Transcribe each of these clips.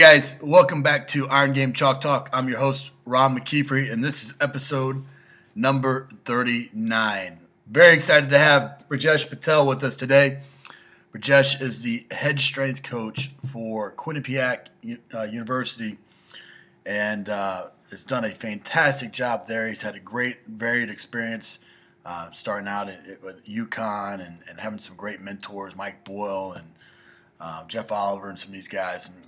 Guys, welcome back to Iron Game Chalk Talk. I'm your host, Ron McKeefery, and this is episode number 39. Very excited to have Brijesh Patel with us today. Brijesh is the head strength coach for Quinnipiac University and has done a fantastic job there. He's had a great, varied experience starting out with UConn and having some great mentors, Mike Boyle and Jeff Oliver and some of these guys. And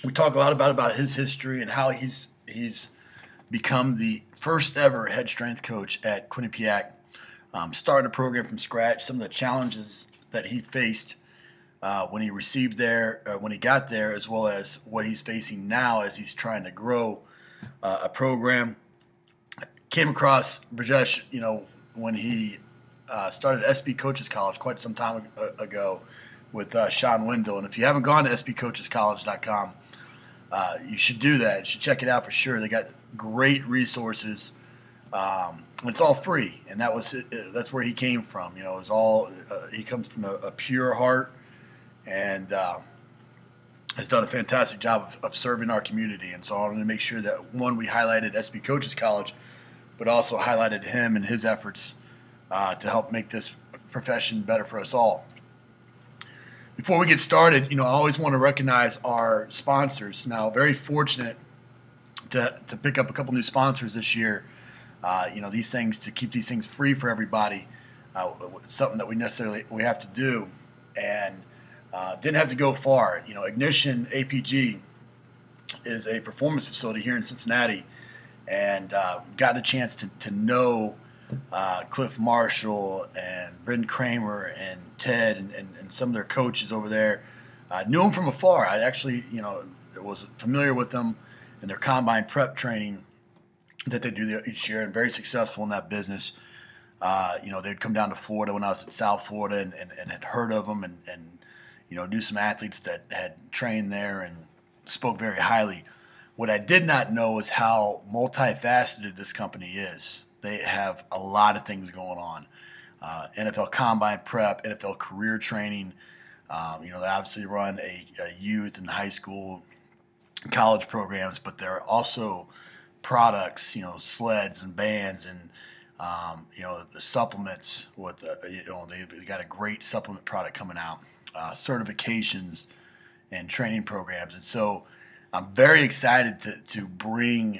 we talk a lot about his history and how he's become the first ever head strength coach at Quinnipiac, starting a program from scratch, some of the challenges that he faced when he got there, as well as what he's facing now as he's trying to grow a program. Came across Brijesh, when he started SB Coaches College quite some time ago with Sean Wendell. And if you haven't gone to sbcoachescollege.com, you should do that. You should check it out for sure. They got great resources. It's all free, and that's where he came from. It was all he comes from a pure heart, and has done a fantastic job of serving our community. And so I wanted to make sure that we highlighted SB Coaches College, but also highlighted him and his efforts to help make this profession better for us all. Before we get started, I always want to recognize our sponsors. Now, very fortunate to pick up a couple new sponsors this year. These things, to keep these things free for everybody, something that we have to do, and didn't have to go far. Ignition APG is a performance facility here in Cincinnati, and gotten a chance to know Cliff Marshall and Brendan Kramer and Ted and some of their coaches over there. I knew them from afar. I actually, was familiar with them in their combine prep training that they do each year, and very successful in that business. They'd come down to Florida when I was at South Florida and had heard of them and knew some athletes that had trained there and spoke very highly. What I did not know is how multifaceted this company is. They have a lot of things going on. NFL combine prep, NFL career training. They obviously run a youth and high school, college programs, but there are also products, sleds and bands and, the supplements. They've got a great supplement product coming out, certifications and training programs. And so I'm very excited to bring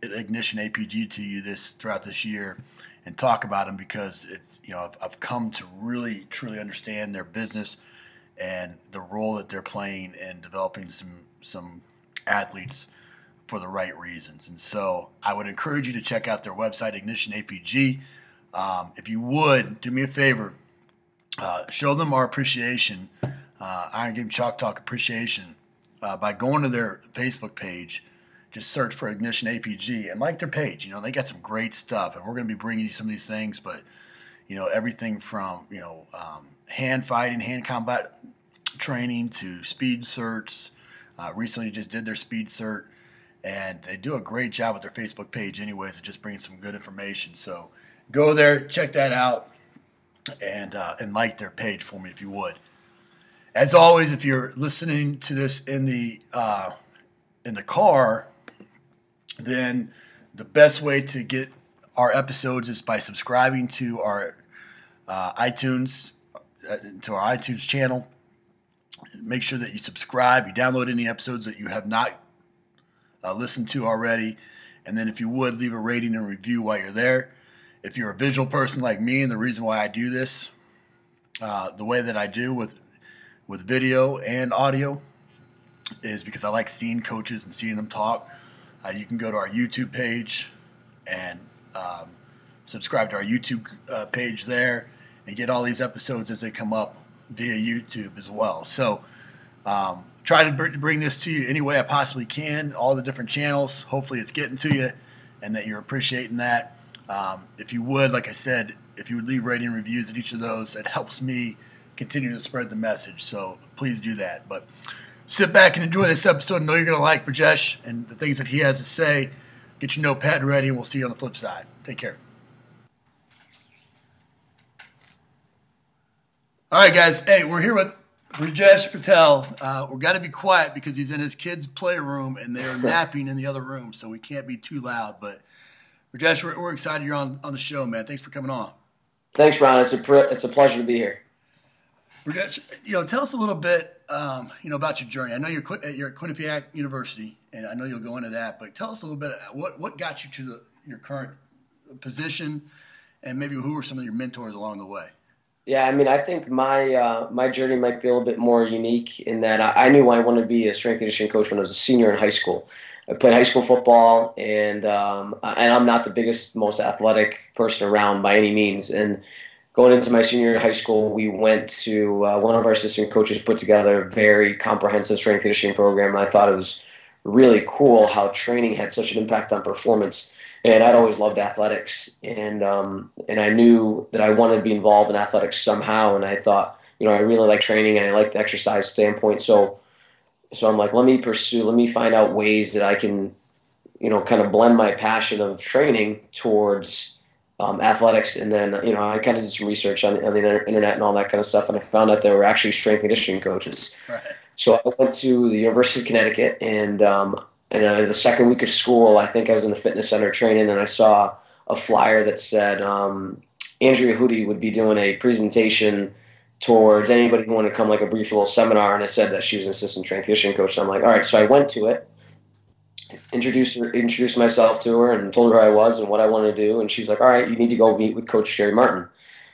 Ignition APG to you throughout this year and talk about them, because it's I've come to really truly understand their business and the role that they're playing in developing some athletes for the right reasons. And so I would encourage you to check out their website, Ignition APG. If you would do me a favor, show them our appreciation, Iron Game Chalk Talk appreciation, by going to their Facebook page. Just search for Ignition APG and like their page. They got some great stuff, and we're going to be bringing you some of these things. But everything from hand fighting, hand combat training to speed certs. Recently, just did their speed cert, and they do a great job with their Facebook page. Anyways, of just bringing some good information. So go there, check that out, and like their page for me if you would. As always, if you're listening to this in the car, then the best way to get our episodes is by subscribing to our iTunes channel. Make sure that you subscribe. You download any episodes that you have not listened to already, and then if you would, leave a rating and review while you're there. If you're a visual person like me, and the reason why I do this the way that I do with video and audio is because I like seeing coaches and seeing them talk. You can go to our YouTube page and subscribe to our YouTube page there and get all these episodes as they come up via YouTube as well. So try to bring this to you any way I possibly can, all the different channels. Hopefully it's getting to you and that you're appreciating that. If you would, like I said, if you would leave rating and reviews at each of those, it helps me continue to spread the message. So please do that. But sit back and enjoy this episode. I know you're going to like Brijesh and the things that he has to say. Get your notepad ready, and we'll see you on the flip side. Take care. All right, guys. Hey, we're here with Brijesh Patel, we've got to be quiet because he's in his kids' playroom and they're napping in the other room, so we can't be too loud. But Brijesh, we're excited you're on the show, man. Thanks for coming on. Thanks, Ron. It's a pleasure to be here. Brijesh, tell us a little bit, about your journey. I know you're at Quinnipiac University, and I know you'll go into that. But tell us a little bit what got you to your current position, and maybe who were some of your mentors along the way. Yeah, I mean, I think my journey might be a little bit more unique in that I knew I wanted to be a strength and conditioning coach when I was a senior in high school. I played high school football, and I'm not the biggest, most athletic person around by any means. And going into my senior year in high school, we went to one of our assistant coaches put together a very comprehensive strength and conditioning program. And I thought it was really cool how training had such an impact on performance. And I'd always loved athletics, and I knew that I wanted to be involved in athletics somehow. And I thought, I really like training and I like the exercise standpoint. So I'm like, let me find out ways that I can, kind of blend my passion of training towards athletics. And then, I kind of did some research on the internet and all that kind of stuff, and I found out there were actually strength and conditioning coaches. Right. So I went to the University of Connecticut, and the second week of school, I think I was in the fitness center training, and I saw a flyer that said Andrea Hootie would be doing a presentation towards anybody who wanted to come, like a brief little seminar, and it said that she was an assistant strength conditioning coach. So I'm like, all right. So I went to it, introduced myself to her, and told her who I was and what I wanted to do. And she's like, all right, you need to go meet with Coach Jerry Martin.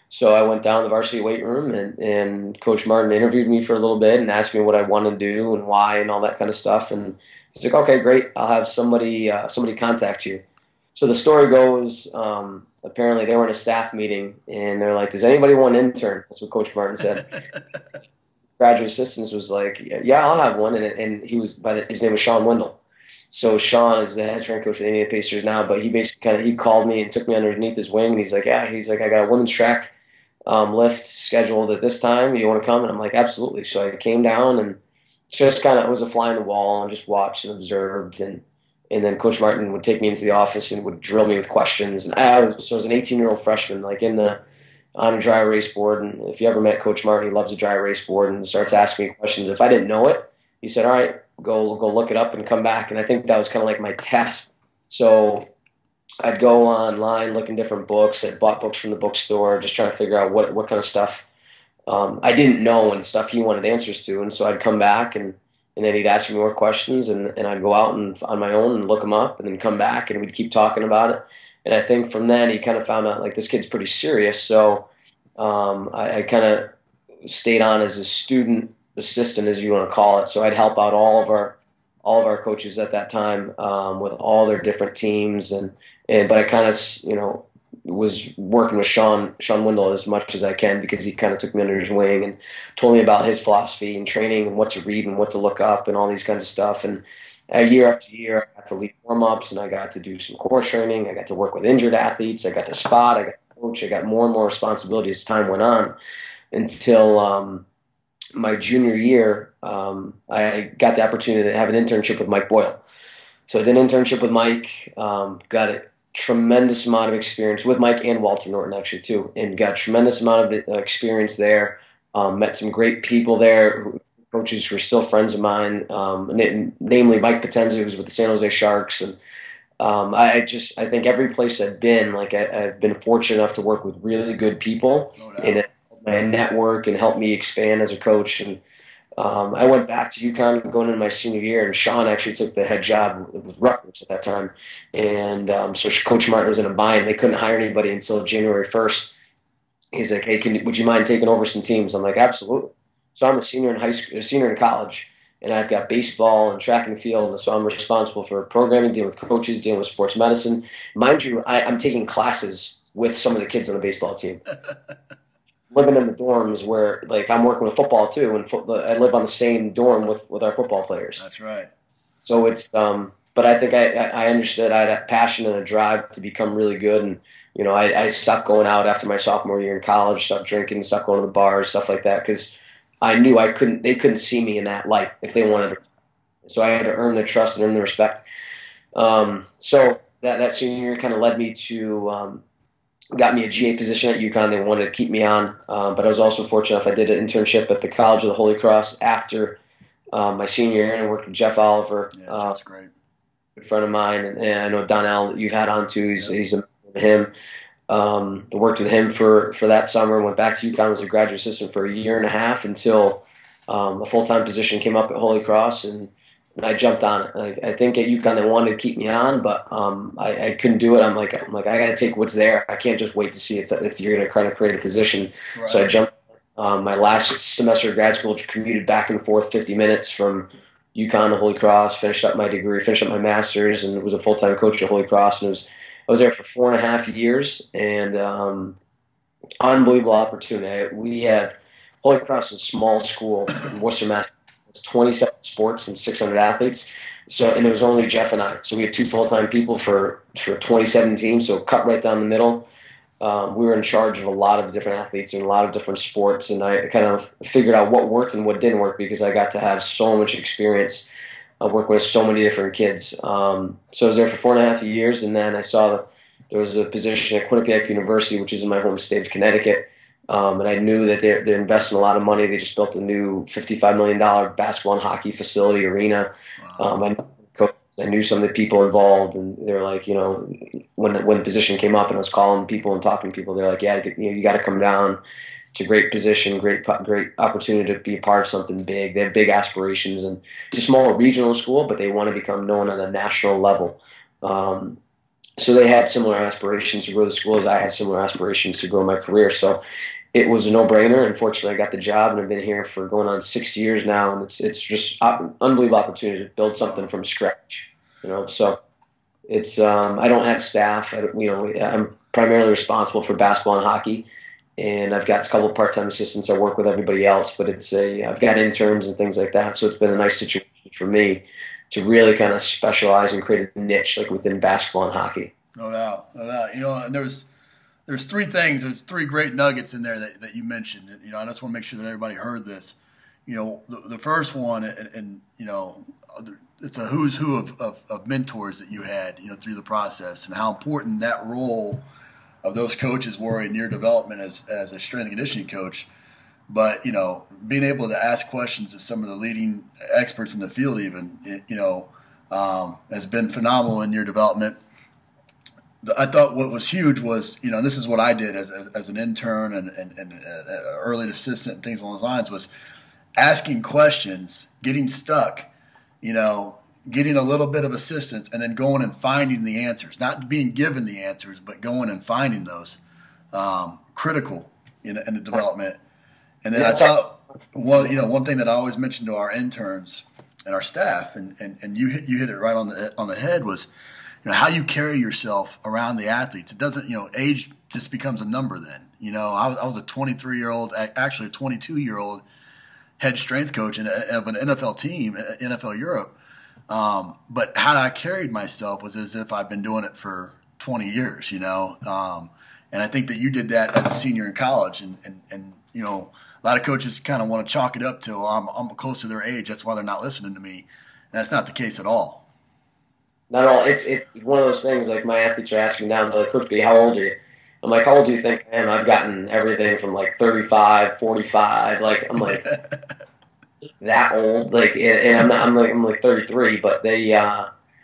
So I went down to the varsity weight room, and Coach Martin interviewed me for a little bit and asked me what I wanted to do and why and all that kind of stuff. And he's like, okay, great. I'll have somebody contact you. So the story goes, apparently they were in a staff meeting, and they're like, does anybody want an intern? That's what Coach Martin said. Graduate assistants was like, yeah, I'll have one. And he was his name was Sean Wendell. So Sean is the head strength coach for the Indiana Pacers now, but he basically he called me and took me underneath his wing, and he's like, I got a women's track lift scheduled at this time. You want to come? And I'm like, absolutely. So I came down and just kind of was a fly on the wall and just watched and observed. And then Coach Martin would take me into the office and would drill me with questions. And I was an 18-year-old freshman, like on a dry erase board. And if you ever met Coach Martin, he loves a dry erase board and starts asking me questions. If I didn't know it, he said, all right, go look it up and come back. And I think that was kind of like my test. So I'd go online, look in different books. I bought books from the bookstore, just trying to figure out what kind of stuff I didn't know and stuff he wanted answers to. And so I'd come back, and then he'd ask me more questions, and I'd go out and on my own and look them up, and then come back, and we'd keep talking about it. And I think from then he kind of found out, like, this kid's pretty serious. So I kind of stayed on as a student assistant, as you want to call it. So I'd help out all of our coaches at that time with all their different teams, but I kind of was working with Sean Wendell as much as I can, because he kind of took me under his wing and told me about his philosophy and training and what to read and what to look up and all these kinds of stuff. And year after year, I got to lead warm-ups, and I got to do some core training. I got to work with injured athletes. I got to spot. I got to coach. I got more and more responsibility as time went on, until my junior year, I got the opportunity to have an internship with Mike Boyle. So I did an internship with Mike, got a tremendous amount of experience with Mike and Walter Norton, actually, too, and got a tremendous amount of experience there. Met some great people there, coaches who are still friends of mine, namely Mike Potenza, who was with the San Jose Sharks. And I think every place I've been, like, I've been fortunate enough to work with really good people, and my network and helped me expand as a coach. And I went back to UConn going into my senior year, and Sean actually took the head job with Rutgers at that time. And so Coach Martin was in a bind. They couldn't hire anybody until January 1st. He's like, hey, would you mind taking over some teams? I'm like, absolutely. So I'm a senior in college, and I've got baseball and track and field. So I'm responsible for programming, dealing with coaches, dealing with sports medicine. Mind you, I'm taking classes with some of the kids on the baseball team. Living in the dorms where, like, I'm working with football too, and I live on the same dorm with our football players. That's right. So it's, but I think I understood. I had a passion and a drive to become really good, and I stopped going out after my sophomore year in college, stopped drinking, stopped going to the bars, stuff like that, because I knew they couldn't see me in that light if they wanted to. So I had to earn their trust and earn their respect. So that senior year kind of led me to got me a GA position at UConn. They wanted to keep me on, but I was also fortunate enough I did an internship at the College of the Holy Cross after my senior year, and I worked with Jeff Oliver. Yeah, that's great. A friend of mine, and I know Donnell that you've had on too. He's a him. Worked with him for that summer. Went back to UConn, was a graduate assistant for a year and a half until a full-time position came up at Holy Cross, and I jumped on it. I think at UConn they wanted to keep me on, but I couldn't do it. I'm like I got to take what's there. I can't just wait to see if you're going to kind of create a position. Right. So I jumped. My last semester of grad school, commuted back and forth 50 minutes from UConn to Holy Cross. Finished up my degree, finished up my master's, and was a full-time coach at Holy Cross. And I was there for 4.5 years, and unbelievable opportunity. We had Holy Cross is a small school in Worcester, Massachusetts. 27 sports and 600 athletes. So, and it was only Jeff and I. So we had 2 full-time people for 27 teams. So cut right down the middle. We were in charge of a lot of different athletes and a lot of different sports. And I kind of figured out what worked and what didn't work because I got to have so much experience working with so many different kids. So I was there for 4.5 years. And then I saw there was a position at Quinnipiac University, which is in my home state of Connecticut. And I knew that they're investing a lot of money. They just built a new $55 million basketball and hockey facility arena. Wow. I knew some of the people involved, and they were like, when the position came up and I was calling people and talking to people, they're like, yeah, you got to come down. It's a great position, great opportunity to be a part of something big. They have big aspirations, and it's a small regional school, but they want to become known on a national level. So they had similar aspirations to grow the school as I had similar aspirations to grow my career. So it was a no-brainer. Unfortunately, I got the job, and I've been here for going on 6 years now, and it's just unbelievable opportunity to build something from scratch. So it's I don't have staff. I'm primarily responsible for basketball and hockey, and I've got a couple of part-time assistants. I work with everybody else, but I've got interns and things like that. So it's been a nice situation for me to really kind of specialize and create a niche like within basketball and hockey. No doubt. And there's 3 things. There's 3 great nuggets in there that you mentioned. I just want to make sure that everybody heard this. The first one, and it's a who's who of mentors that you had, through the process, and how important that role of those coaches were in your development as a strength and conditioning coach. But, being able to ask questions of some of the leading experts in the field even, has been phenomenal in your development. I thought what was huge was, this is what I did as an intern and early assistant and things along those lines, was asking questions, getting stuck, getting a little bit of assistance, and then going and finding the answers. Not being given the answers, but going and finding those. Critical in the development. And then I thought, one thing that I always mention to our interns and our staff, and you hit it right on the head, was how you carry yourself around the athletes. It doesn't, age just becomes a number then. I was a 23-year-old, actually a 22-year-old head strength coach of an NFL team, NFL Europe. But how I carried myself was as if I've been doing it for 20 years, and I think that you did that as a senior in college, and a lot of coaches kind of want to chalk it up to, I'm close to their age, that's why they're not listening to me. And that's not the case at all. Not at all. It's one of those things, like my athletes are asking now, they're like, Coach B, how old are you? I'm like, how old do you think I am? I've gotten everything from like 35, 45. Like, I'm like that old. Like, and I'm like 33, but they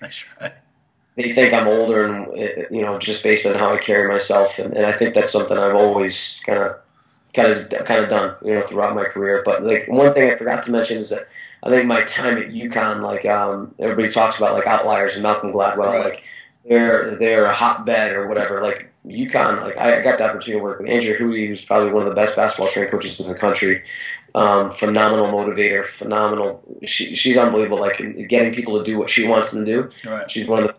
that's right. They think I'm older, and just based on how I carry myself, and I think that's something I've always kind of done, throughout my career. But like one thing I forgot to mention is that I think my time at UConn, like everybody talks about like outliers and Malcolm Gladwell, right. Like they're a hotbed or whatever. Like UConn, like I got the opportunity to work with Andrea Hootie, who's probably one of the best basketball strength coaches in the country. Phenomenal motivator, phenomenal. She's unbelievable. Like getting people to do what she wants them to do. Right. She's one of the.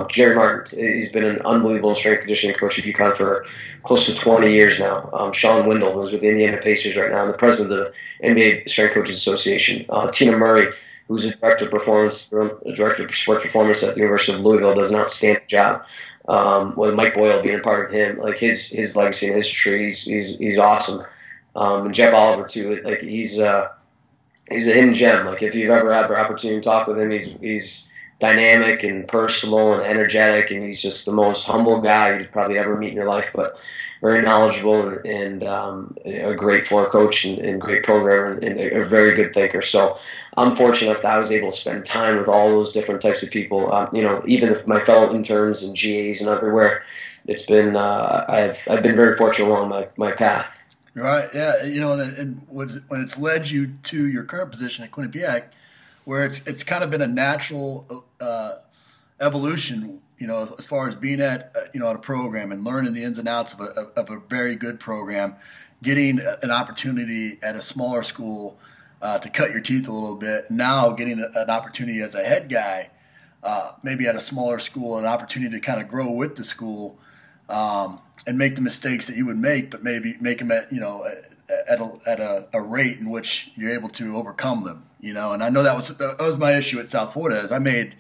Jerry Martin, he's been an unbelievable strength conditioning coach at UConn for close to 20 years now. Sean Windle, who's with the Indiana Pacers right now, and the president of the NBA Strength Coaches Association. Tina Murray, who's a director of sports performance at the University of Louisville, does an outstanding job. With Mike Boyle being a part of him, like his legacy and history, he's awesome. And Jeff Oliver too, like he's a hidden gem. Like if you've ever had the opportunity to talk with him, he's dynamic and personal and energetic, and he's just the most humble guy you'd probably ever meet in your life, but very knowledgeable and a great floor coach and great programmer and a very good thinker. So I'm fortunate that I was able to spend time with all those different types of people. Even if my fellow interns and GAs and everywhere, it's been I've been very fortunate along my path. Right. Yeah. And when it's led you to your current position at Quinnipiac, where it's kind of been a natural evolution, as far as being at a program and learning the ins and outs of a very good program, getting an opportunity at a smaller school to cut your teeth a little bit. Now getting an opportunity as a head guy, maybe at a smaller school, an opportunity to kind of grow with the school. And make the mistakes that you would make, but maybe make them at a rate in which you're able to overcome them. And I know that was my issue at South Florida. Is I made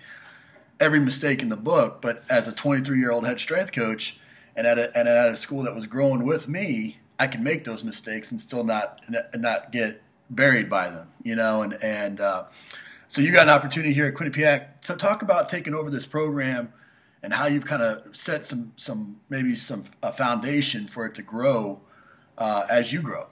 every mistake in the book, but as a 23-year-old head strength coach, and at a school that was growing with me, I could make those mistakes and still not get buried by them. So you got an opportunity here at Quinnipiac. So talk about taking over this program and how you've kind of set a foundation for it to grow as you grow.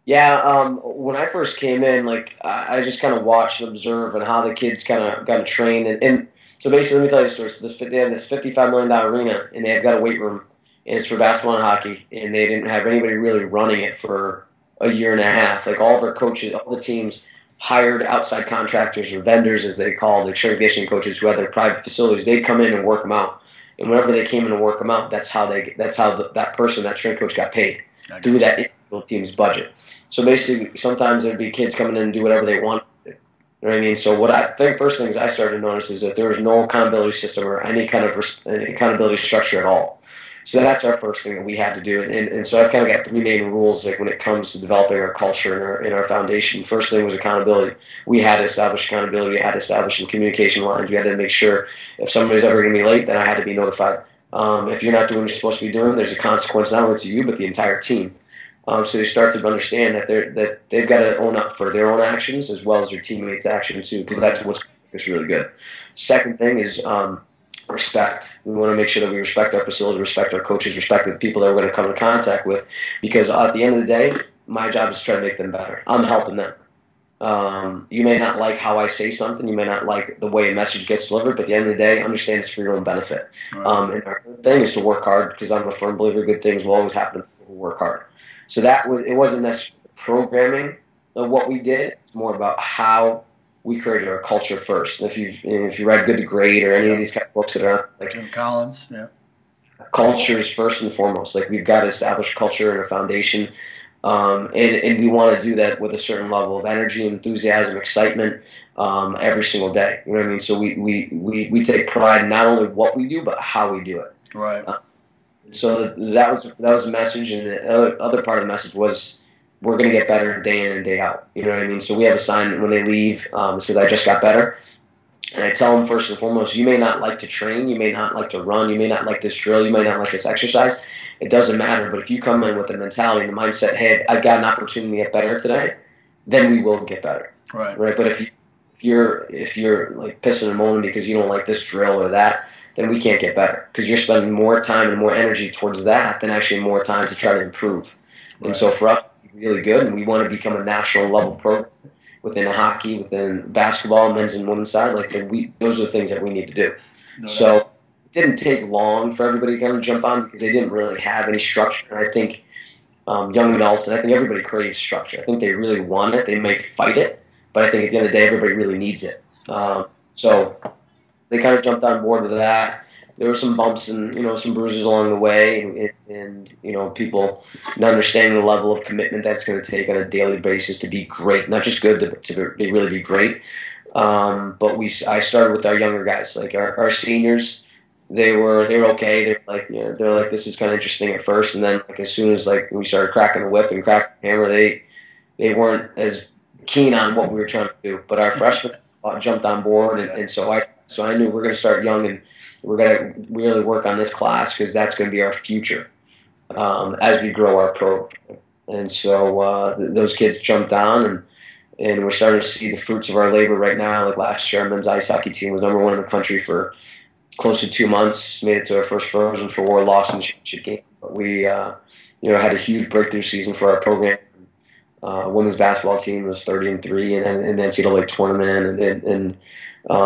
Yeah, when I first came in, I just kind of watched and observed and how the kids kind of got trained. And so basically, let me tell you a story. So they have this $55 million arena, and they've got a weight room, and it's for basketball and hockey, and they didn't have anybody really running it for a year and a half. All of our coaches, all the teams hired outside contractors or vendors, as they call the strength conditioning coaches who had their private facilities. They'd come in and work them out, and whenever they came in and work them out, that's how that strength coach got paid through that individual team's budget. So basically, sometimes there'd be kids coming in and do whatever they want. You know what I mean? So what I think first things I started to notice is that there was no accountability system or any kind of accountability structure at all. So that's our first thing that we had to do. And so I've kind of got three main rules when it comes to developing our culture and our foundation. First thing was accountability. We had to establish accountability. We had to establish some communication lines. We had to make sure if somebody's ever going to be late, then I had to be notified. If you're not doing what you're supposed to be doing, there's a consequence not only to you but the entire team. So they start to understand that they've got to own up for their own actions as well as their teammates' actions too, because that's what's really good. Second thing is respect. We want to make sure that we respect our facility, respect our coaches, respect the people that we're going to come in contact with, because at the end of the day, my job is to try to make them better. I'm helping them. You may not like how I say something, you may not like the way a message gets delivered, but at the end of the day, understand it's for your own benefit. Right. And our thing is to work hard, because I'm a firm believer good things will always happen to people who work hard. So it wasn't necessarily programming of what we did. It's more about how we created our culture first. And if you read Good to Great or any of these kind of books that are Jim Collins, culture is first and foremost. We've got to establish culture and a foundation, and we want to do that with a certain level of energy, enthusiasm, excitement every single day. You know what I mean? So we take pride in not only what we do but how we do it. Right. So that was the message, and the other part of the message was we're going to get better day in and day out. You know what I mean? So we have a sign when they leave that says, "I just got better." And I tell them first and foremost, you may not like to train, you may not like to run, you may not like this drill, you may not like this exercise. It doesn't matter. But if you come in with the mentality and the mindset, "Hey, I've got an opportunity to get better today," then we will get better. Right. But if you're pissing and moaning because you don't like this drill or that, then we can't get better, because you're spending more time and more energy towards that than actually more time to try to improve. Right. And so for us, it's really good, and we want to become a national level program within hockey, within basketball, men's and women's side. Those are the things that we need to do. So it didn't take long for everybody to kind of jump on, because they didn't really have any structure. And I think young adults, and I think everybody craves structure. I think they really want it. They may fight it, but I think at the end of the day, everybody really needs it. So they kind of jumped on board with that. There were some bumps and some bruises along the way, and people not understanding the level of commitment that's going to take on a daily basis to be great, not just good, to really be great. But I started with our younger guys, our seniors. They were okay. They're like this is kind of interesting at first, and then as soon as we started cracking the whip and cracking the hammer, they weren't as keen on what we were trying to do. But our freshmen jumped on board, and so I knew we're going to start young, and we're going to really work on this class, because that's going to be our future as we grow our program. And so those kids jumped on, and we're starting to see the fruits of our labor right now. Like last year, our men's ice hockey team was #1 in the country for close to 2 months, made it to our first Frozen Four, lost in the championship game. But we, had a huge breakthrough season for our program. Women's basketball team was 30-3 in the NCAA tournament, and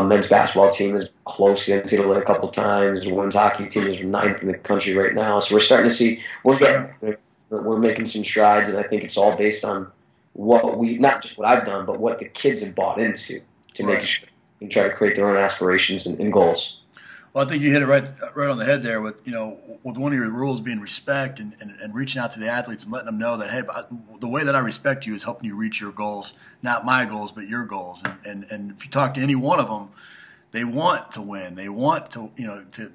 men's basketball team is close to the NCAA a couple times. The women's hockey team is 9th in the country right now. So we're starting to see we're making some strides, and I think it's all based on not just what I've done, but what the kids have bought into to make sure and try to create their own aspirations and goals. Well, I think you hit it right on the head there with one of your rules being respect and reaching out to the athletes and letting them know that, hey, the way that I respect you is helping you reach your goals, not my goals, but your goals. And if you talk to any one of them, they want to win. They want to,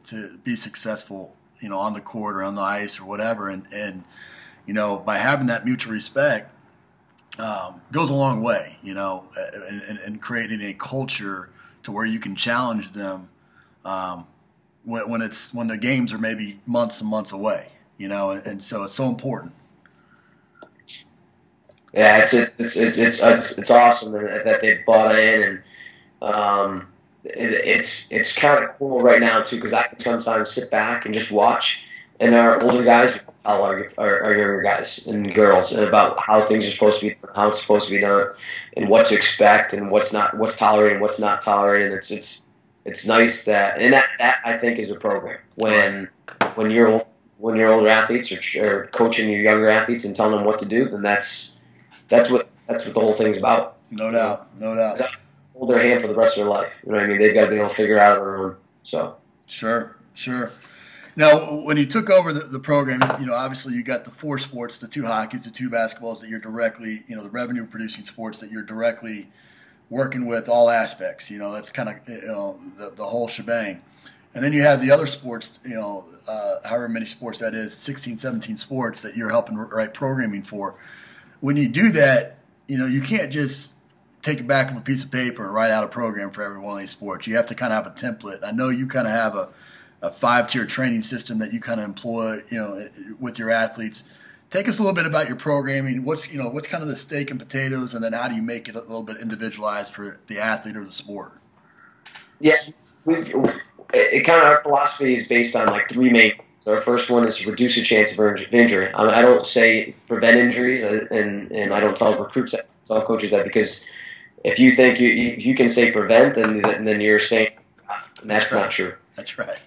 to be successful, on the court or on the ice or whatever. And by having that mutual respect goes a long way, and creating a culture to where you can challenge them when the games are maybe months and months away, and so it's so important. Yeah, it's awesome that they bought in, and it's kind of cool right now too, because I can sometimes sit back and just watch, and our older guys tell our younger guys and girls about how things are supposed to be, how it's supposed to be done, and what to expect, and what's tolerated, and what's not tolerated. And it's nice that I think is a program when you're older athletes or coaching your younger athletes and telling them what to do, then that's what the whole thing's about. No doubt. Hold their hand for the rest of their life. You know what I mean? They've got to be able to figure it out on their own. So sure. Now, when you took over the program, obviously you got the 4 sports, the 2 hockeys, the 2 basketballs that you're directly, the revenue-producing sports that you're directly working with all aspects. That's kind of the whole shebang. And then you have the other sports, however many sports that is, 16, 17 sports that you're helping write programming for. When you do that, you can't just take it back of a piece of paper and write out a program for every one of these sports. You have to kind of have a template. I know you kind of have a 5-tier training system that you kind of employ, with your athletes. Take us a little bit about your programming. What's kind of the steak and potatoes, and then how do you make it a little bit individualized for the athlete or the sport? Yeah, our philosophy is based on like 3 main. So our first one is to reduce the chance of injury. I don't say prevent injuries, and I don't tell recruits that, I tell coaches that, because if you think you can say prevent, then you're saying that's not true. That's right.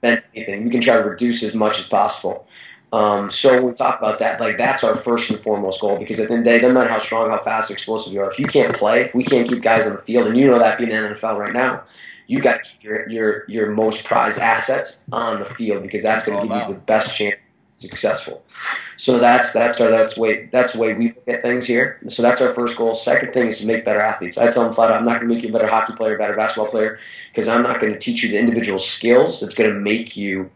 Anything. You can try to reduce as much as possible. So when we talk about that, like that's our first and foremost goal, because at the end of the day, it doesn't matter how strong, how fast, explosive you are. If you can't play, if we can't keep guys on the field, and that being in the NFL right now, you got to keep your most prized assets on the field, because that's going to give you the best chance to be successful. So that's the way we look at things here. So that's our first goal. Second thing is to make better athletes. I tell them flat out, I'm not going to make you a better hockey player, a better basketball player, because I'm not going to teach you the individual skills that's going to make you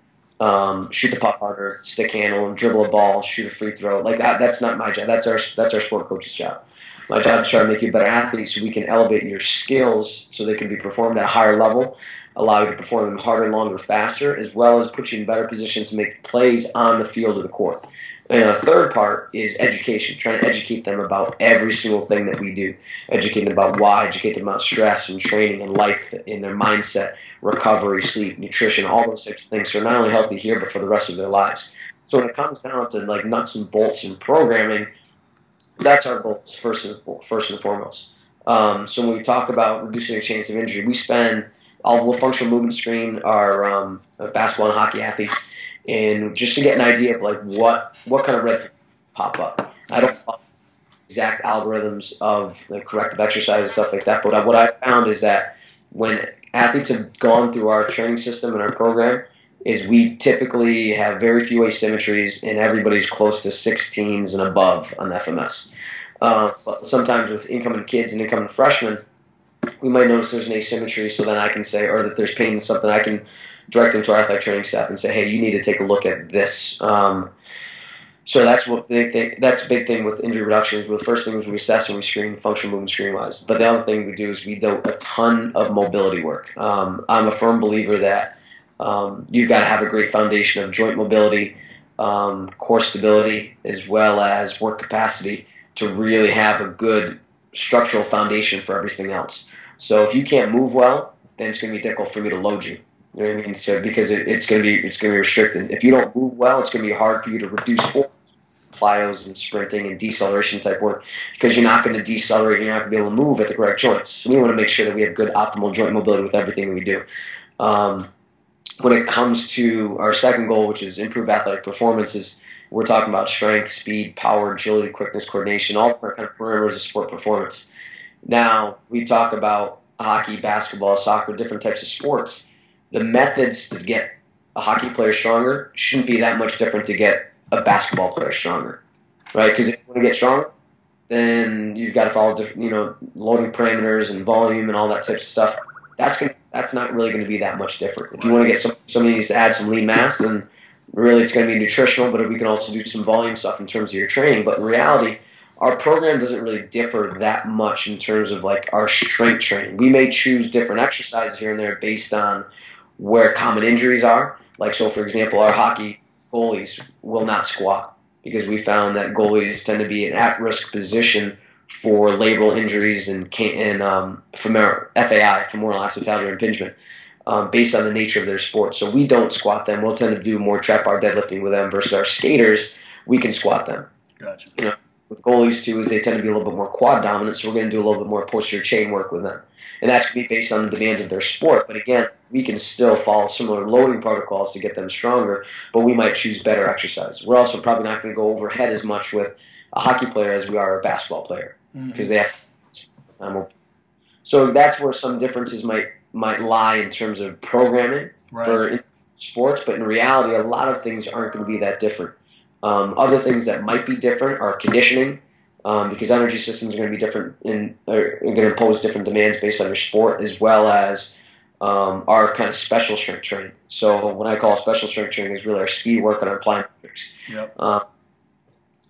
shoot the puck harder, stick handle, dribble a ball, shoot a free throw. Like that's not my job. That's our sport coach's job. My job is to try to make you a better athlete so we can elevate your skills so they can be performed at a higher level, allow you to perform them harder, longer, faster, as well as put you in better positions to make plays on the field or the court. And the third part is education, trying to educate them about every single thing that we do, educate them about why, educate them about stress and training and life in their mindset, recovery, sleep, nutrition, all those 6 things. So not only healthy here, but for the rest of their lives. So when it comes down to like nuts and bolts and programming, that's our goals first and foremost. So when we talk about reducing the chance of injury, we'll functional movement screen our basketball and hockey athletes, and just to get an idea of like what kind of red pop up. I don't follow exact algorithms of the corrective exercise and stuff like that, but what I found is that when athletes have gone through our training system and our program, is we typically have very few asymmetries, and everybody's close to 16s and above on FMS. But sometimes with incoming kids and incoming freshmen, we might notice there's an asymmetry, so then I can say, or that there's pain in something, I can direct them to our athletic training staff and say, hey, you need to take a look at this. So that's that's a big thing with injury reductions. The first thing is we assess and we screen functional movement screen-wise. But the other thing we do is we do a ton of mobility work. I'm a firm believer that you've got to have a great foundation of joint mobility, core stability, as well as work capacity to really have a good structural foundation for everything else. So if you can't move well, then it's going to be difficult for me to load you. You know what I mean? So because it's going to be restricted. If you don't move well, it's going to be hard for you to reduce force, plyos and sprinting and deceleration type work, because you're not going to decelerate. You're not going to be able to move at the correct joints. So we want to make sure that we have good optimal joint mobility with everything that we do. When it comes to our second goal, which is improve athletic performances, we're talking about strength, speed, power, agility, quickness, coordination, all different kind of parameters of sport performance. Now, we talk about hockey, basketball, soccer, different types of sports. The methods to get a hockey player stronger shouldn't be that much different to get a basketball player stronger, right? Because if you want to get stronger, then you've got to follow different, loading parameters and volume and all that type of stuff. That's not really going to be that much different. If you want to get somebody needs to add some lean mass, then really it's going to be nutritional, but we can also do some volume stuff in terms of your training. But in reality, our program doesn't really differ that much in terms of like our strength training. We may choose different exercises here and there based on where common injuries are. Like, so for example, our hockey goalies will not squat because we found that goalies tend to be in at-risk position for labral injuries and FAI, femoral acetabular impingement, based on the nature of their sport. So we don't squat them. We'll tend to do more trap bar deadlifting with them versus our skaters. We can squat them. Gotcha. With goalies too, is they tend to be a little bit more quad dominant, so we're going to do a little bit more posterior chain work with them. And that's going to be based on the demands of their sport. But again, we can still follow similar loading protocols to get them stronger, but we might choose better exercise. We're also probably not going to go overhead as much with a hockey player as we are a basketball player, because they have so that's where some differences might lie in terms of programming for sports, but in reality, a lot of things aren't going to be that different. Other things that might be different are conditioning, because energy systems are going to be different are going to impose different demands based on your sport, as well as our kind of special strength training. So what I call special strength training is really our speed work and our plyometrics. Yep.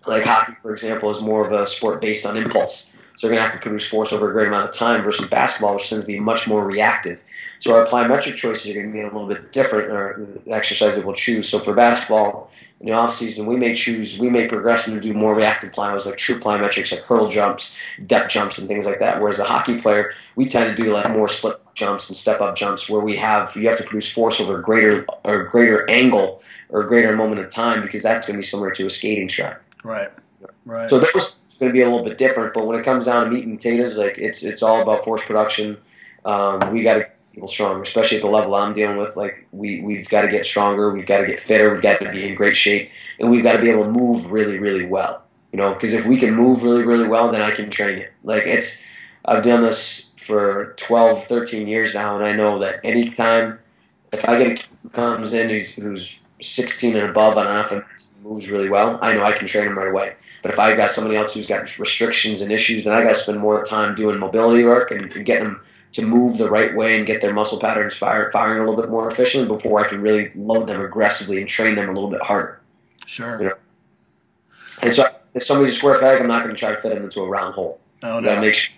Like hockey, for example, is more of a sport based on impulse. So you're going to have to produce force over a great amount of time versus basketball, which tends to be much more reactive. So our plyometric choices are going to be a little bit different, or the exercise that we'll choose. So for basketball, in the off season, we may progress and do more reactive plyos, like true plyometrics, like hurdle jumps, depth jumps, and things like that. Whereas a hockey player, we tend to do like more split jumps and step up jumps, where you have to produce force over a greater angle or a greater moment of time, because that's going to be similar to a skating stride. Right. So those are going to be a little bit different, but when it comes down to meat and potatoes, like it's all about force production. We got to get people stronger, especially at the level I'm dealing with. Like we've got to get stronger, we've got to get fitter, we've got to be in great shape, and we've got to be able to move really, really well. Because if we can move really, really well, then I can train you. Like I've done this for 12, 13 years now, and I know that anytime if I get a kid who comes in who's 16 and above on offense, moves really well, I know I can train him right away. But if I've got somebody else who's got restrictions and issues, then I got to spend more time doing mobility work and getting them to move the right way and get their muscle patterns firing a little bit more efficiently before I can really load them aggressively and train them a little bit harder. Sure. And so if somebody's a square peg, I'm not going to try to fit them into a round hole. Oh, no. Make sure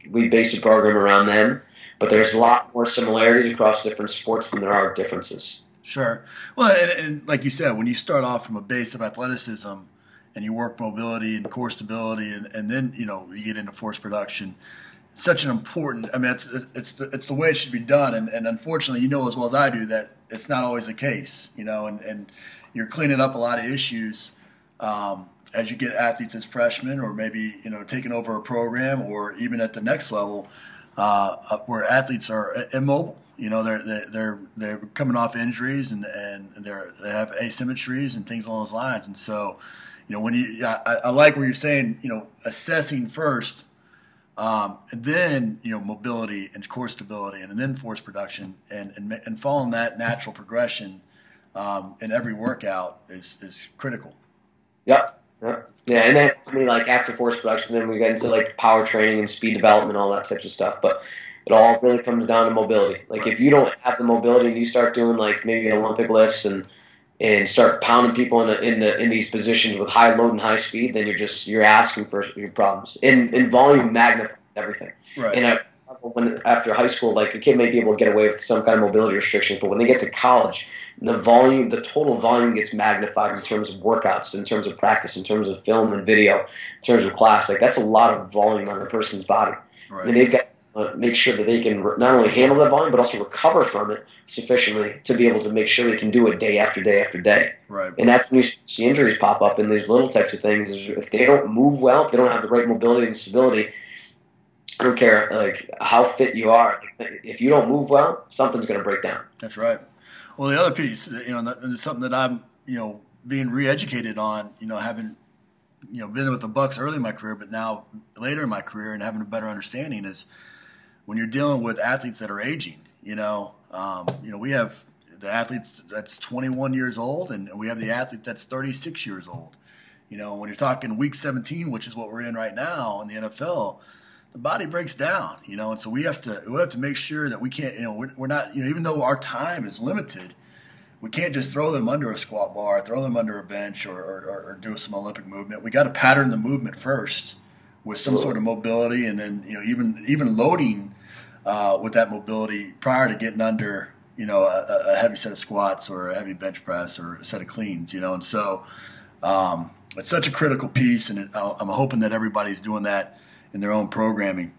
we base the program around them, but there's a lot more similarities across different sports than there are differences. Sure. Well, and like you said, when you start off from a base of athleticism and you work mobility and core stability, and then you get into force production, such an important. I mean, it's the way it should be done, and unfortunately, as well as I do that it's not always the case. And you're cleaning up a lot of issues as you get athletes as freshmen, or maybe taking over a program, or even at the next level where athletes are immobile. They're coming off injuries and they have asymmetries and things along those lines. And so, when I like what you're saying, assessing first, and then mobility and core stability, and then force production, and following that natural progression in every workout is critical. Yep. Yeah, and then like after force production, then we get into like power training and speed development, all that types of stuff. But it all really comes down to mobility. Like if you don't have the mobility and you start doing like maybe Olympic lifts and start pounding people in these positions with high load and high speed, then you're asking for your problems. In volume magnifies everything. Right. And when after high school, like a kid may be able to get away with some kind of mobility restrictions, but when they get to college, the total volume gets magnified in terms of workouts, in terms of practice, in terms of film and video, in terms of class. Like that's a lot of volume on a person's body. Right. And they've got to make sure that they can not only handle that volume, but also recover from it sufficiently to be able to make sure they can do it day after day after day. Right. And that's when you see injuries pop up in these little types of things. If they don't move well, if they don't have the right mobility and stability, I don't care like how fit you are. If you don't move well, something's going to break down. That's right. Well, the other piece, and it's something that I'm, being re-educated on, having, been with the Bucks early in my career, but now later in my career and having a better understanding is when you're dealing with athletes that are aging. We have the athletes that's 21 years old, and we have the athlete that's 36 years old. When you're talking week 17, which is what we're in right now in the NFL, the body breaks down, and so we have to make sure that we can't, we're not, even though our time is limited, we can't just throw them under a squat bar, throw them under a bench, or do some Olympic movement. We got to pattern the movement first with some sort of mobility, and then even loading with that mobility prior to getting under a heavy set of squats or a heavy bench press or a set of cleans, and so it's such a critical piece, and I'm hoping that everybody's doing that in their own programming.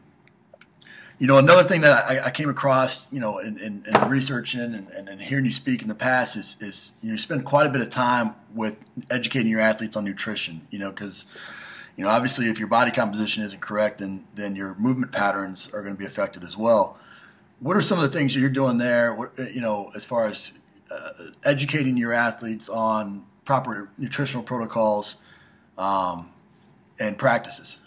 Another thing that I came across, in researching and hearing you speak in the past is you spend quite a bit of time with educating your athletes on nutrition, because, obviously if your body composition isn't correct, then your movement patterns are going to be affected as well. What are some of the things that you're doing there, as far as educating your athletes on proper nutritional protocols and practices?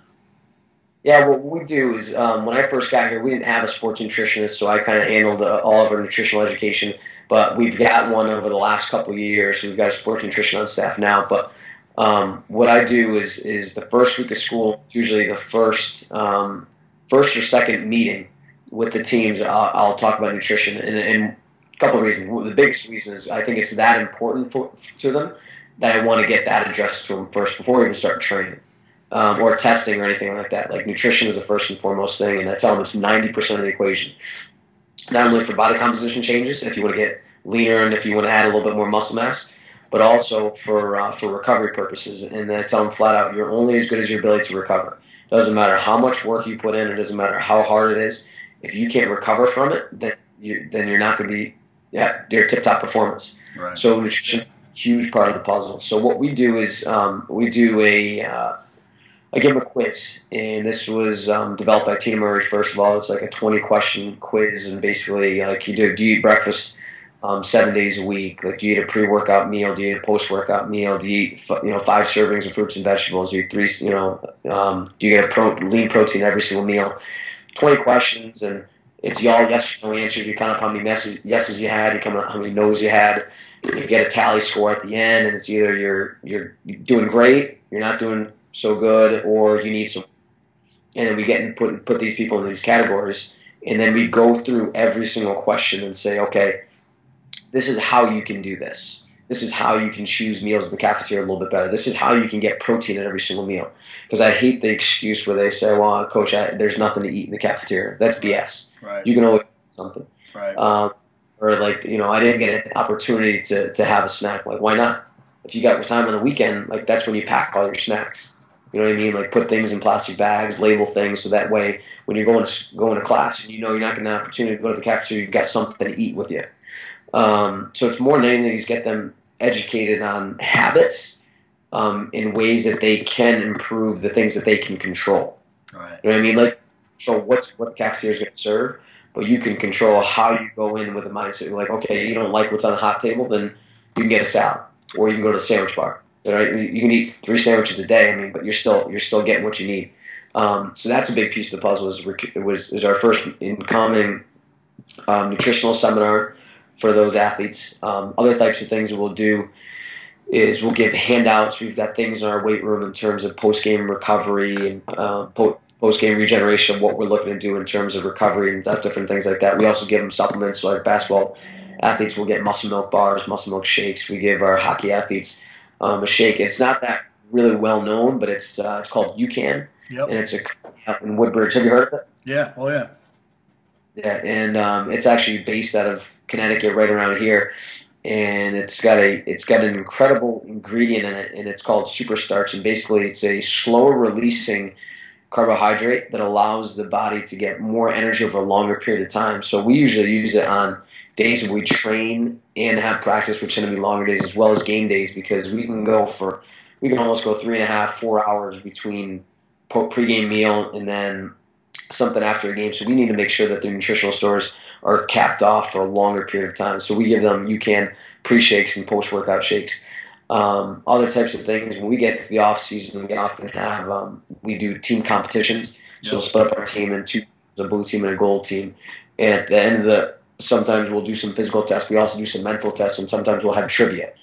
Yeah, what we do is when I first got here, we didn't have a sports nutritionist, so I kind of handled all of our nutritional education. But we've got one over the last couple of years. So we've got a sports nutrition on staff now. But what I do is the first week of school, usually the first or second meeting with the teams, I'll talk about nutrition. And a couple of reasons. The biggest reason is I think it's that important to them that I want to get that addressed to them first before we even start training. Or testing or anything like that. Like nutrition is the first and foremost thing, and I tell them it's 90% of the equation. Not only for body composition changes, if you want to get leaner and if you want to add a little bit more muscle mass, but also for recovery purposes. And then I tell them flat out, you're only as good as your ability to recover. It doesn't matter how much work you put in, it doesn't matter how hard it is. If you can't recover from it, then you're not going to be your tip-top performance. Right. So nutrition is a huge part of the puzzle. So what we do is I give them a quiz, and this was developed by Tina Murray, first of all. It's like a 20-question quiz, and basically, like do you eat breakfast 7 days a week? Like, do you eat a pre-workout meal? Do you eat a post-workout meal? Do you eat 5 servings of fruits and vegetables? Do you eat 3? Do you get lean protein every single meal? 20 questions, and it's all yes or no answers. You count up how many yeses you had, you count up how many no's you had. You get a tally score at the end, and it's either you're doing great, you're not doing so good, or you need some. And then we get and put these people in these categories, and then we go through every single question and say, okay, this is how you can do this. This is how you can choose meals in the cafeteria a little bit better. This is how you can get protein in every single meal. Because I hate the excuse where they say, well, coach, there's nothing to eat in the cafeteria. That's BS. Right. You can always eat something. Right. Or like, I didn't get an opportunity to have a snack. Like, why not? If you got time on the weekend, like that's when you pack all your snacks. You know what I mean? Like put things in plastic bags, label things, so that way when you're going to class and you're not going to have an opportunity to go to the cafeteria, you've got something to eat with you. So it's more than anything is get them educated on habits in ways that they can improve the things that they can control. Right. You know what I mean? Like, so what the cafeteria is going to serve, but you can control how you go in with a mindset. You're like, okay, you don't like what's on the hot table, then you can get a salad, or you can go to the sandwich bar. Right? You can eat 3 sandwiches a day. But you're still getting what you need. So that's a big piece of the puzzle. Is our first incoming nutritional seminar for those athletes. Other types of things that we'll do is we'll give handouts. We've got things in our weight room in terms of post-game recovery and post-game regeneration of what we're looking to do in terms of recovery and different things like that. We also give them supplements. So our basketball athletes will get muscle milk bars, muscle milk shakes. We give our hockey athletes a shake. It's not that really well known, but it's called UCAN, Yep. and it's in Woodbridge. Have you heard of it? Yeah. Oh yeah. Yeah, and it's actually based out of Connecticut, right around here, and it's got an incredible ingredient in it, and it's called superstarch, and basically it's a slower releasing carbohydrate that allows the body to get more energy over a longer period of time. So we usually use it on days where we train and have practice, which tend to be longer days, as well as game days, because we can almost go 3.5, 4 hours between pregame meal and then something after a game. So we need to make sure that the nutritional stores are capped off for a longer period of time. So we give them UCAN pre-shakes and post-workout shakes. Other types of things. When we get to the off season, we often have we do team competitions. So we'll split up our team in two, a blue team and a gold team. And at the end of sometimes we'll do some physical tests. We also do some mental tests, and sometimes we'll have trivia.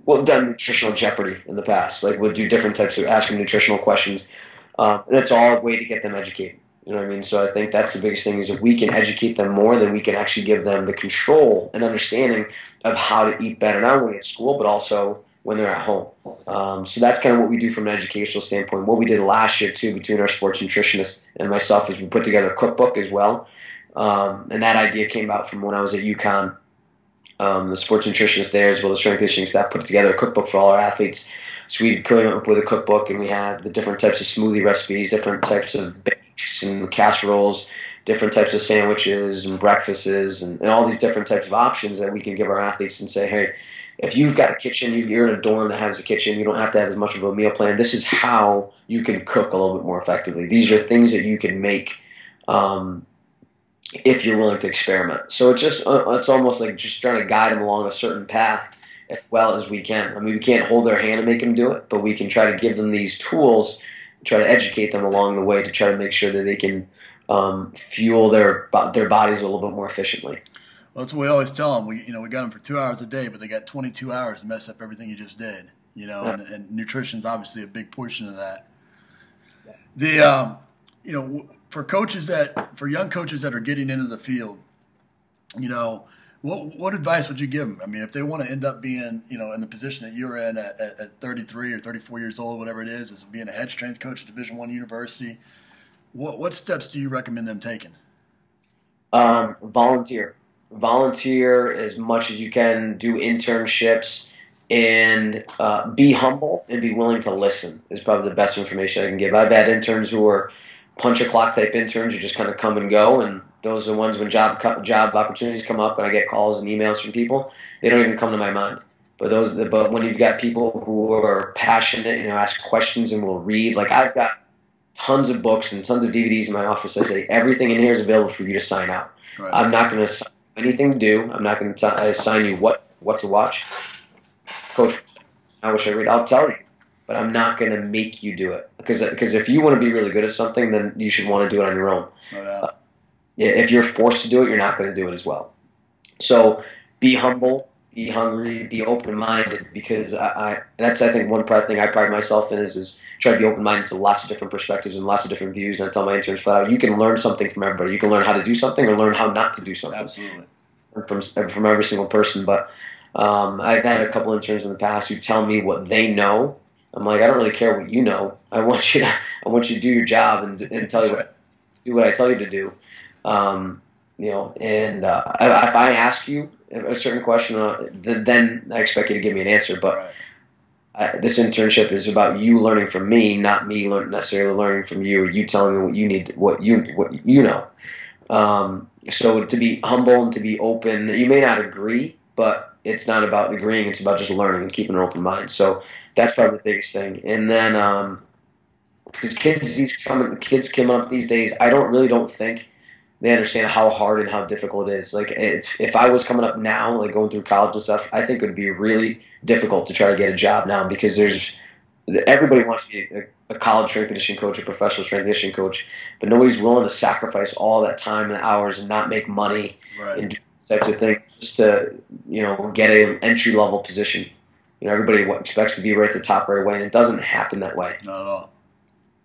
We've done nutritional Jeopardy in the past. Like we'll do different types of asking nutritional questions, and it's all a way to get them educated. You know what I mean? So I think that's the biggest thing is if we can educate them more, then we can actually give them the control and understanding of how to eat better, not only at school, but also when they're at home. So that's kind of what we do from an educational standpoint. What we did last year, too, between our sports nutritionist and myself is we put together a cookbook as well. And that idea came out from when I was at UConn. The sports nutritionist there, as well as the strength conditioning staff, put together a cookbook for all our athletes. So we came up with a cookbook, and we had the different types of smoothie recipes, different types of bakes and casseroles, different types of sandwiches and breakfasts, and all these different types of options that we can give our athletes and say, hey, if you've got a kitchen, you're in a dorm that has a kitchen, you don't have to have as much of a meal plan. This is how you can cook a little bit more effectively. These are things that you can make if you're willing to experiment. So it's almost like just trying to guide them along a certain path as well as we can. I mean, we can't hold their hand and make them do it, but we can try to give them these tools, try to educate them along the way to try to make sure that they can fuel their bodies a little bit more efficiently. Well, that's what we always tell them. We got them for 2 hours a day, but they got 22 hours to mess up everything you just did. And nutrition is obviously a big portion of that. The for young coaches that are getting into the field, what advice would you give them? I mean, if they want to end up being, in the position that you're in at 33 or 34 years old, whatever it is being a head strength coach at Division I university, what steps do you recommend them taking? Volunteer as much as you can, do internships, and be humble and be willing to listen is probably the best information I can give. I've had interns who are punch a clock type interns who just kind of come and go, and those are the ones when job opportunities come up and I get calls and emails from people, they don't even come to my mind. But when you've got people who are passionate, ask questions and will read, like I've got tons of books and tons of DVDs in my office. I say everything in here is available for you to sign out. Right. I'm not going to assign anything to do. I'm not going to assign you what to watch. Coach, I wish I read. I'll tell you, but I'm not going to make you do it because if you want to be really good at something, then you should want to do it on your own. No doubt. If you're forced to do it, you're not going to do it as well. So be humble, be hungry, be open-minded, because that's I think one thing I pride myself in is try to be open-minded to lots of different perspectives and lots of different views. And I tell my interns flat out, you can learn something from everybody. You can learn how to do something or learn how not to do something. Absolutely. From every single person. But I've had a couple interns in the past who tell me what they know. I'm like, I don't really care what you know. I want you to do your job and tell you do what I tell you to do. If I ask you a certain question, then I expect you to give me an answer. But this internship is about you learning from me, not me necessarily learning from you, or you telling me what you need, what you know. So to be humble and to be open, you may not agree, but it's not about agreeing. It's about just learning and keeping an open mind. So that's probably the biggest thing. And then because kids coming up these days, I don't think they understand how hard and how difficult it is. Like if I was coming up now, like going through college and stuff, I think it would be really difficult to try to get a job now because everybody wants to be a college strength conditioning coach, a professional strength conditioning coach, but nobody's willing to sacrifice all that time and hours and not make money and do types of things just to get an entry level position. Everybody expects to be right at the top right away, and it doesn't happen that way. Not at all.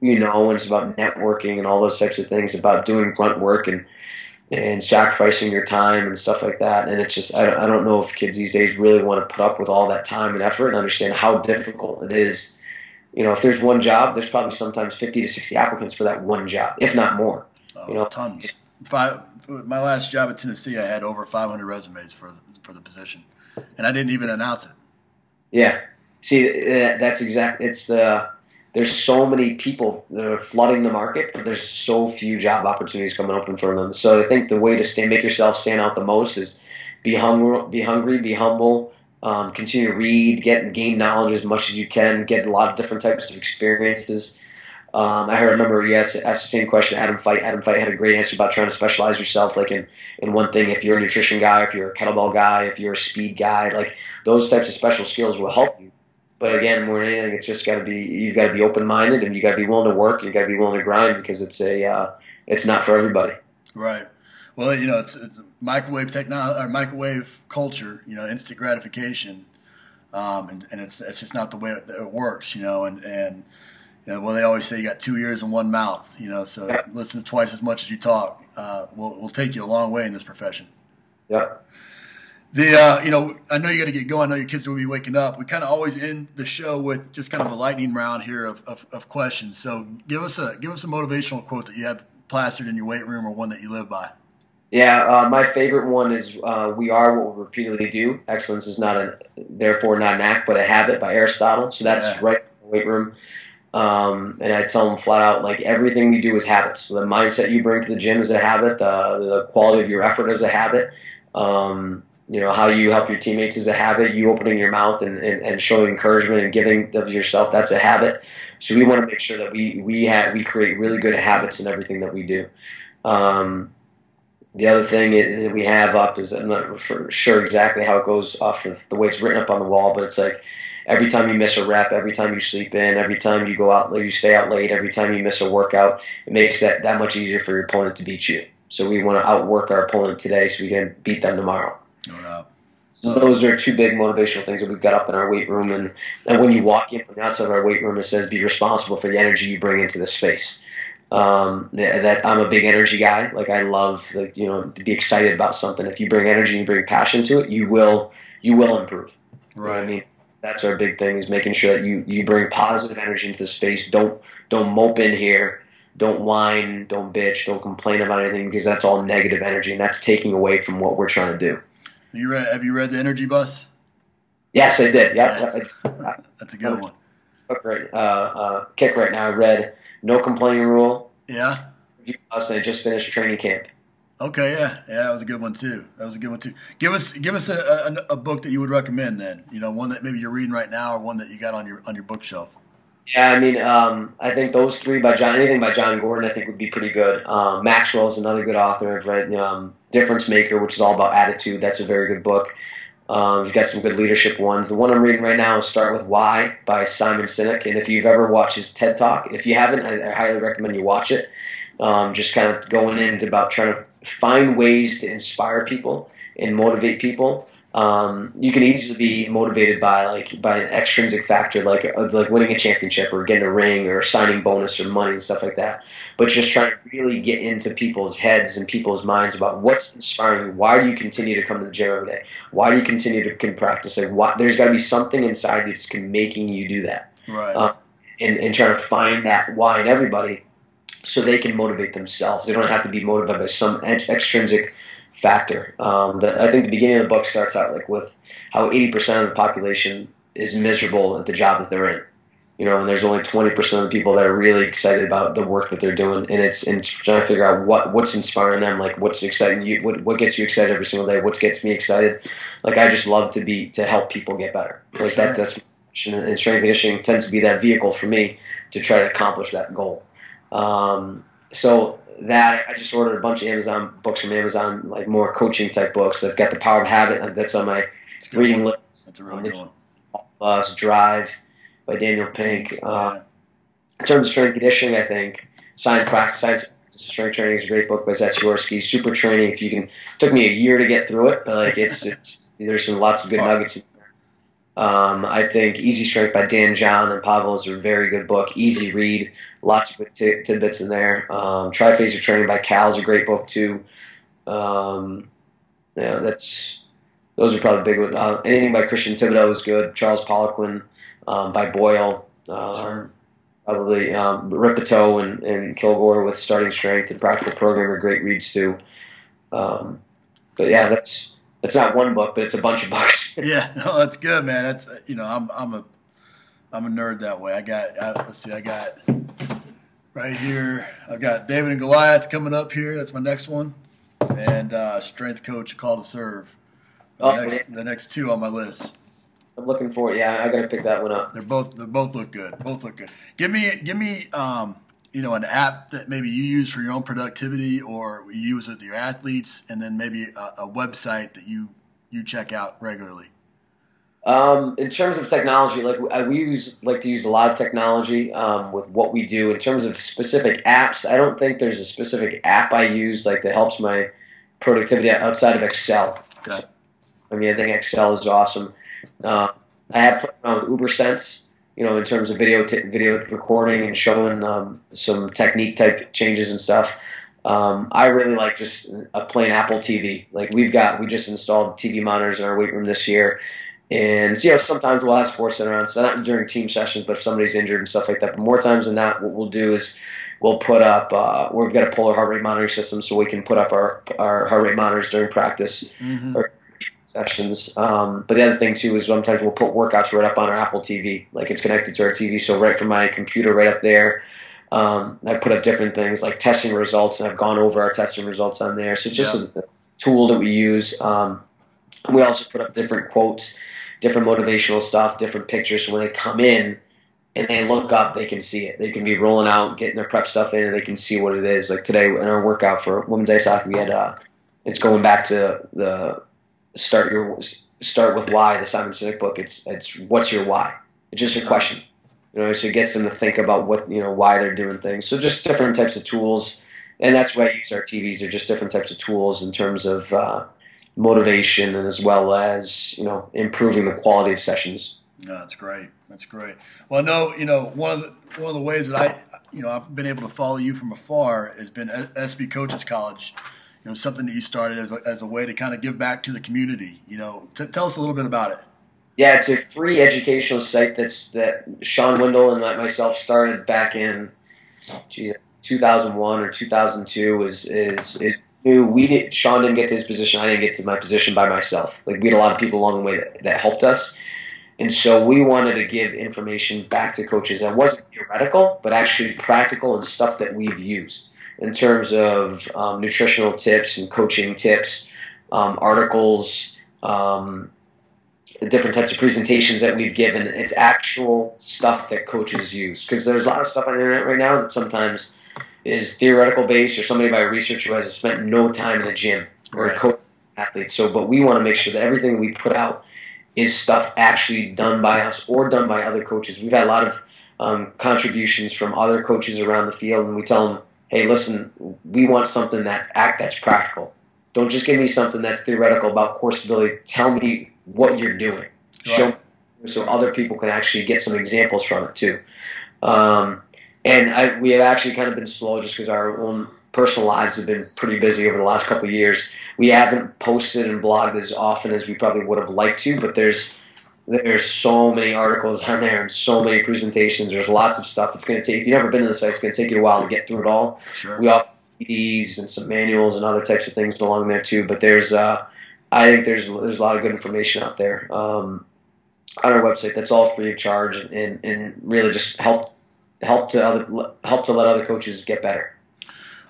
And it's about networking and all those types of things, about doing grunt work and sacrificing your time and stuff like that. And it's just, I don't know if kids these days really want to put up with all that time and effort and understand how difficult it is. If there's one job, there's probably sometimes 50 to 60 applicants for that one job, if not more. Tons. 5 my last job at Tennessee, I had over 500 resumes for the position, and I didn't even announce it. Yeah. See, that's exactly. It's there's so many people that are flooding the market, but there's so few job opportunities coming open for them. So I think the way to make yourself stand out the most is be hungry, be humble, continue to read, gain knowledge as much as you can, get a lot of different types of experiences. I remember you asked the same question to Adam Fight. Adam Fight had a great answer about trying to specialize yourself, like in one thing. If you're a nutrition guy, if you're a kettlebell guy, if you're a speed guy, like those types of special skills will help you. But again, more than anything, it's just you've got to be open-minded, and you got to be willing to work. You got to be willing to grind, because it's not for everybody. Right. Well, it's microwave technology or microwave culture. Instant gratification, and it's just not the way it works. And well, they always say you got 2 ears and one mouth. So Yeah. listen twice as much as you talk. Will take you a long way in this profession. Yep. I know you got to get going. I know your kids will be waking up. We kind of always end the show with just kind of a lightning round here of questions. So give us a motivational quote that you have plastered in your weight room, or one that you live by. Yeah, my favorite one is "We are what we repeatedly do. Excellence is therefore not an act, but a habit" by Aristotle. So that's right in the weight room. And I tell them flat out, like, everything we do is habits. So the mindset you bring to the gym is a habit. The quality of your effort is a habit. How you help your teammates is a habit. You opening your mouth and showing encouragement and giving of yourself, that's a habit. So we want to make sure that we create really good habits in everything that we do. The other thing that we have up is, I'm not sure exactly how it goes off of the way it's written up on the wall, but it's like, every time you miss a rep, every time you sleep in, every time you go out, you stay out late, every time you miss a workout, it makes that much easier for your opponent to beat you. So we want to outwork our opponent today so we can beat them tomorrow. No doubt. So those are two big motivational things that we've got up in our weight room. And when you walk in from the outside of our weight room, it says, be responsible for the energy you bring into the space. That I'm a big energy guy. Like, I love, to be excited about something. If you bring energy and you bring passion to it, you will improve. Right. You know what I mean? That's our big thing, is making sure that you bring positive energy into the space. Don't mope in here. Don't whine. Don't bitch. Don't complain about anything, because that's all negative energy, and that's taking away from what we're trying to do. Have you read The Energy Bus? Yes, I did. Yeah. That's a good one. Kick right now. I read No Complaining Rule. Yeah. I just finished training camp. Okay, yeah, that was a good one too. Give us a book that you would recommend then. One that maybe you're reading right now, or one that you got on your bookshelf. Yeah, I mean, I think those three anything by John Gordon, I think would be pretty good. Maxwell is another good author. I've read Difference Maker, which is all about attitude. That's a very good book. He's got some good leadership ones. The one I'm reading right now is Start With Why by Simon Sinek. And if you've ever watched his TED Talk, if you haven't, I highly recommend you watch it. Just kind of going into about trying to find ways to inspire people and motivate people. You can easily be motivated by an extrinsic factor, like winning a championship or getting a ring or signing bonus or money and stuff like that. But just trying to really get into people's heads and people's minds about what's inspiring you. Why do you continue to come to the gym every day? Why do you continue to practice? There's got to be something inside you that's making you do that. Right. And trying to find that why in everybody, so they can motivate themselves. They don't have to be motivated by some extrinsic factor. I think the beginning of the book starts out with how 80% of the population is miserable at the job that they're in. And there's only 20% of the people that are really excited about the work that they're doing, and it's trying to figure out what's inspiring them, like what's exciting you, what gets you excited every single day, what gets me excited. Like, I just love to help people get better. Like, sure. That's and strength conditioning tends to be that vehicle for me to try to accomplish that goal. So that I just ordered a bunch of books from Amazon, like more coaching type books. I've got The Power of Habit. That's on my reading list. That's a really good one. Drive by Daniel Pink. In terms of strength conditioning, I think Science Strength Training is a great book by Zachorski. Super Training. It took me a year to get through it, but there's lots of good nuggets in there. I think Easy Strength by Dan John and Pavel is a very good book. Easy read. Lots of good tidbits in there. Tri-Phaser Training by Cal is a great book too. Those are probably big ones. Anything by Christian Thibodeau is good. Charles Poliquin by Boyle. Sure. Probably Ripito and Kilgore with Starting Strength and Practical Program are great reads too. But yeah, that's not one book, but it's a bunch of books. Yeah, no, that's good, man. That's I'm a nerd that way. Let's see, I got right here. I've got David and Goliath coming up here. That's my next one, and Strength Coach, A Call to Serve. The next two on my list. I'm looking for it. Yeah, I got to pick that one up. They both look good. Both look good. Give me an app that maybe you use for your own productivity, or you use with your athletes, and then maybe a website that you check out regularly. In terms of technology, we like to use a lot of technology with what we do. In terms of specific apps, I don't think there's a specific app I use that helps my productivity outside of Excel. Okay. I mean, I think Excel is awesome. I have played around with UberSense, in terms of video recording and showing some technique type changes and stuff. I really like just a plain Apple TV. We just installed TV monitors in our weight room this year. And, sometimes we'll have Sports Center on, so not during team sessions, but if somebody's injured and stuff like that. But more times than not, what we'll do is we'll put up, we've got a polar heart rate monitoring system, so we can put up our heart rate monitors during practice or sessions. But the other thing, too, is sometimes we'll put workouts right up on our Apple TV. It's connected to our TV, so right from my computer right up there. I put up different things like testing results, and I've gone over our testing results on there. So just a tool that we use. We also put up different quotes, different motivational stuff, different pictures. So when they come in and they look up, they can see it. They can be rolling out, getting their prep stuff in, and they can see what it is. Like today in our workout for women's ice hockey, we had it's going back to the start with why, the Simon Sinek book. It's what's your why? It's just a question. So it gets them to think about what why they're doing things. So just different types of tools, and that's why I use our TVs. They're just different types of tools in terms of motivation, and as well as improving the quality of sessions. No, that's great. That's great. Well, I know one of the ways that I've been able to follow you from afar has been SB Coaches College. Something that you started as a way to kind of give back to the community. Tell us a little bit about it. Yeah, it's a free educational site that Sean Windle and myself started back in 2001 or 2002. Is new. Sean didn't get to his position. I didn't get to my position by myself. We had a lot of people along the way that helped us. And so we wanted to give information back to coaches that wasn't theoretical, but actually practical and stuff that we've used in terms of nutritional tips and coaching tips, articles, different types of presentations that we've given. It's actual stuff that coaches use. Because there's a lot of stuff on the internet right now that sometimes is theoretical based, or somebody by a researcher who has spent no time in a gym or a coach athlete. But we want to make sure that everything we put out is stuff actually done by us or done by other coaches. We've had a lot of contributions from other coaches around the field, and we tell them, hey, listen, we want something that's practical. Don't just give me something that's theoretical about core stability. Tell me what you're doing. Show me so other people can actually get some examples from it too. And we have actually kind of been slow just because our own personal lives have been pretty busy over the last couple of years. We haven't posted and blogged as often as we probably would have liked to, but there's so many articles on there and so many presentations. There's lots of stuff. It's going to take, if you've never been to the site, it's going to take you a while to get through it all. Sure. We offer PDs and some manuals and other types of things along there too, but I think there's a lot of good information out there on our website that's all free of charge and really just help to let other coaches get better.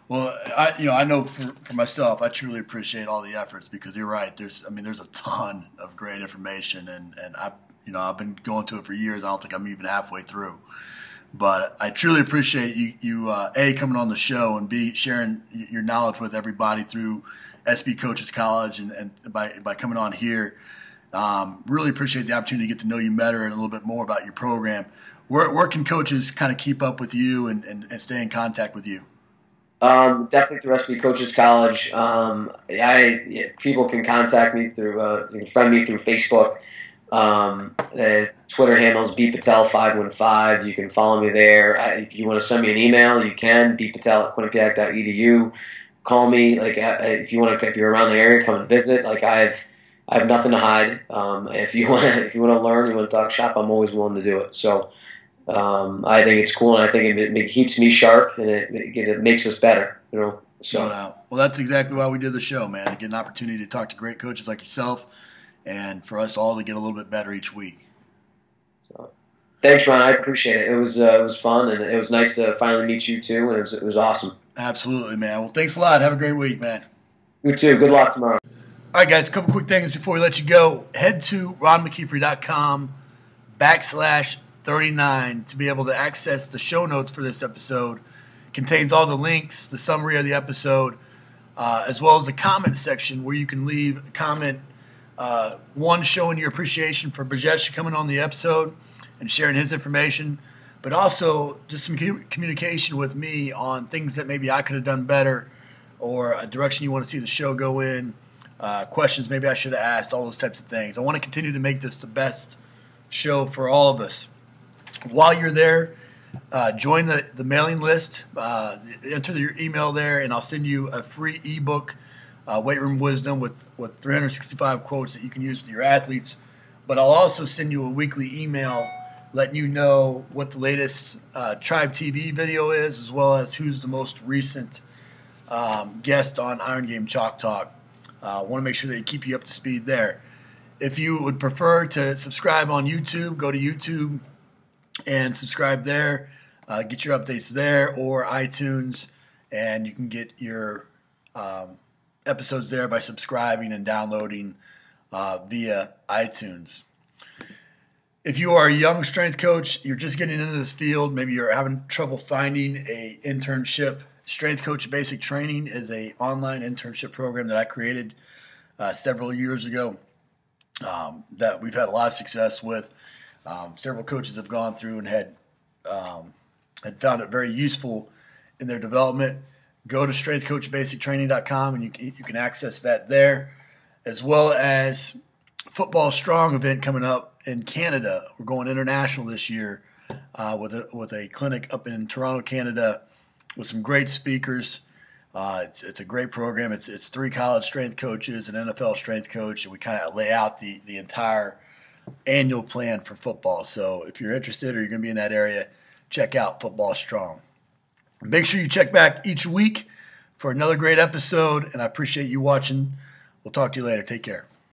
Well, I know for myself, I truly appreciate all the efforts, because you're right. There's a ton of great information, and I've been going to it for years. I don't think I'm even halfway through, but I truly appreciate you A, coming on the show, and B, sharing your knowledge with everybody through SB Coaches College and by coming on here. Really appreciate the opportunity to get to know you better and a little bit more about your program. Where can coaches kind of keep up with you and stay in contact with you? Definitely through SB Coaches College. People can contact me through, you can friend me through Facebook. Twitter handle is bpatel515. You can follow me there. If you want to send me an email, you can, bpatel@quinnipiac.edu. Call me. If you're around the area, come and visit. I have nothing to hide. If you want to learn, you want to talk shop, I'm always willing to do it. So I think it's cool, and I think it keeps me sharp, and it makes us better. So, No doubt. Well, that's exactly why we did the show, man. To get an opportunity to talk to great coaches like yourself, and for us all to get a little bit better each week. so thanks, Ron. I appreciate it. It was fun, and it was nice to finally meet you too. And it was awesome. Absolutely, man. Well, thanks a lot. Have a great week, man. You too. Good luck tomorrow. All right, guys, a couple quick things before we let you go. Head to ronmckeefery.com/39 to be able to access the show notes for this episode. It contains all the links, the summary of the episode, as well as the comment section where you can leave a comment, one showing your appreciation for Brijesh coming on the episode and sharing his information, but also just some communication with me on things that maybe I could have done better or a direction you want to see the show go in. Questions maybe I should have asked, all those types of things. I want to continue to make this the best show for all of us. While you're there, join the mailing list. Enter your email there, and I'll send you a free ebook, Weight Room Wisdom, with 365 quotes that you can use with your athletes. But I'll also send you a weekly email letting you know what the latest Tribe TV video is, as well as who's the most recent guest on Iron Game Chalk Talk. I want to make sure that they keep you up to speed there. If you would prefer to subscribe on YouTube, go to YouTube and subscribe there. Get your updates there, or iTunes, and you can get your episodes there by subscribing and downloading via iTunes. If you are a young strength coach, you're just getting into this field, maybe you're having trouble finding an internship, Strength Coach Basic Training is an online internship program that I created several years ago that we've had a lot of success with. Several coaches have gone through and had found it very useful in their development. Go to strengthcoachbasictraining.com and you can access that there, as well as Football Strong event coming up in Canada. We're going international this year with a clinic up in Toronto, Canada, with some great speakers. It's a great program. It's 3 college strength coaches, an NFL strength coach, and we kind of lay out the entire annual plan for football. So if you're interested or you're going to be in that area, check out Football Strong. Make sure you check back each week for another great episode, and I appreciate you watching. We'll talk to you later. Take care.